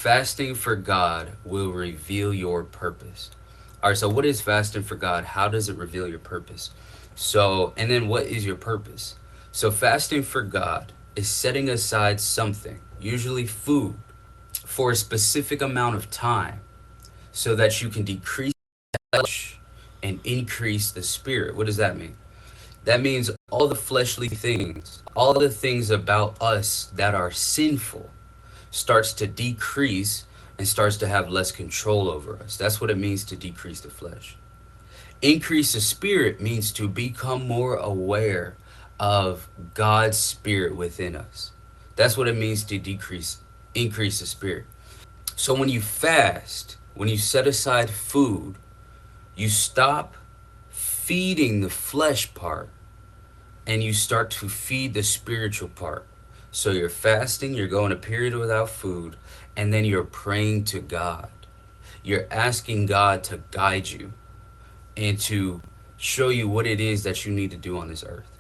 Fasting for God will reveal your purpose. All right, so what is fasting for God? How does it reveal your purpose? So, and then what is your purpose? So, fasting for God is setting aside something, usually food, for a specific amount of time so that you can decrease the flesh and increase the spirit. What does that mean? That means all the fleshly things, all the things about us that are sinful starts to decrease and starts to have less control over us. That's what it means to decrease the flesh. Increase the spirit means to become more aware of God's spirit within us. That's what it means to increase the spirit. So when you fast, when you set aside food, you stop feeding the flesh part and you start to feed the spiritual part. So you're fasting, you're going a period without food, and then you're praying to God. You're asking God to guide you and to show you what it is that you need to do on this earth.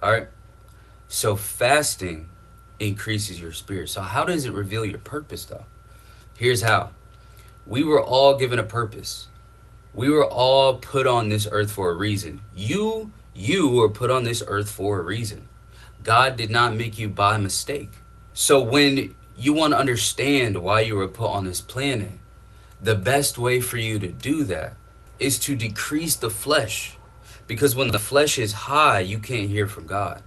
All right? So fasting increases your spirit. So how does it reveal your purpose though? Here's how. We were all given a purpose. We were all put on this earth for a reason. You were put on this earth for a reason. God did not make you by mistake. So when you want to understand why you were put on this planet, the best way for you to do that is to decrease the flesh. Because when the flesh is high, you can't hear from God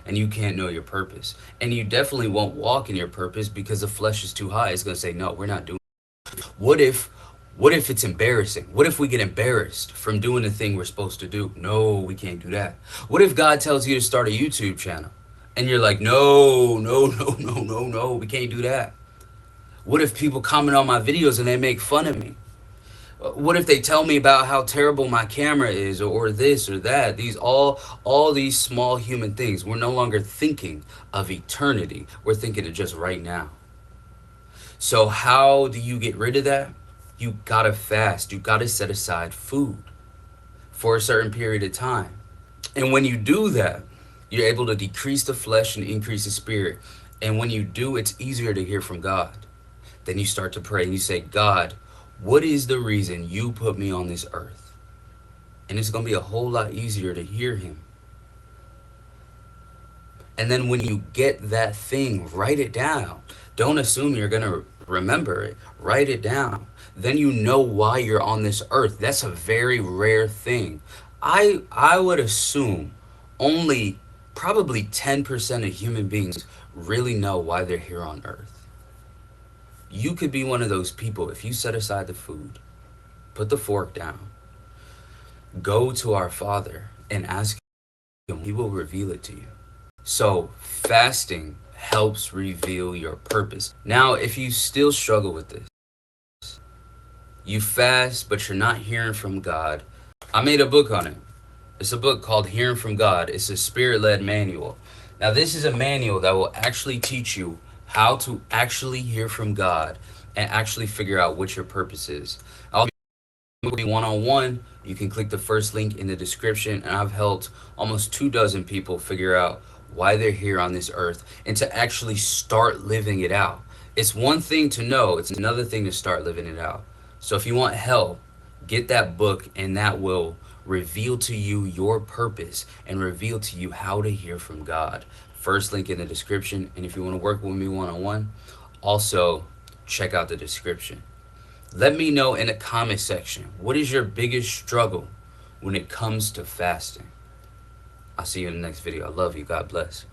and you can't know your purpose. And you definitely won't walk in your purpose because the flesh is too high. It's going to say, no, we're not doing it. What if it's embarrassing? What if we get embarrassed from doing the thing we're supposed to do? No, we can't do that. What if God tells you to start a YouTube channel and you're like, no, no, no, no, no, no, we can't do that? What if people comment on my videos and they make fun of me? What if they tell me about how terrible my camera is, or this or that? These all these small human things. We're no longer thinking of eternity. We're thinking of just right now. So how do you get rid of that? You gotta fast. You gotta set aside food for a certain period of time. And when you do that, you're able to decrease the flesh and increase the spirit. And when you do, it's easier to hear from God. Then you start to pray and you say, God, what is the reason you put me on this earth? And it's going to be a whole lot easier to hear him. And then when you get that thing, write it down. Don't assume you're going to remember it. Write it down. Then you know why you're on this earth. That's a very rare thing. I would assume only probably 10% of human beings really know why they're here on earth. You could be one of those people if you set aside the food, put the fork down, go to our Father and ask him. He will reveal it to you. So fasting helps reveal your purpose. Now, if you still struggle with this, you fast, but you're not hearing from God. I made a book on it. It's a book called Hearing from God. It's a spirit-led manual. Now, this is a manual that will actually teach you how to actually hear from God and actually figure out what your purpose is. I'll be one-on-one. You can click the first link in the description, and I've helped almost 24 people figure out why they're here on this earth and to actually start living it out. It's one thing to know, it's another thing to start living it out. So if you want help, get that book, and that will reveal to you your purpose and reveal to you how to hear from God. First link in the description. And if you want to work with me one-on-one, also check out the description. Let me know in the comment section, what is your biggest struggle when it comes to fasting? I'll see you in the next video. I love you. God bless.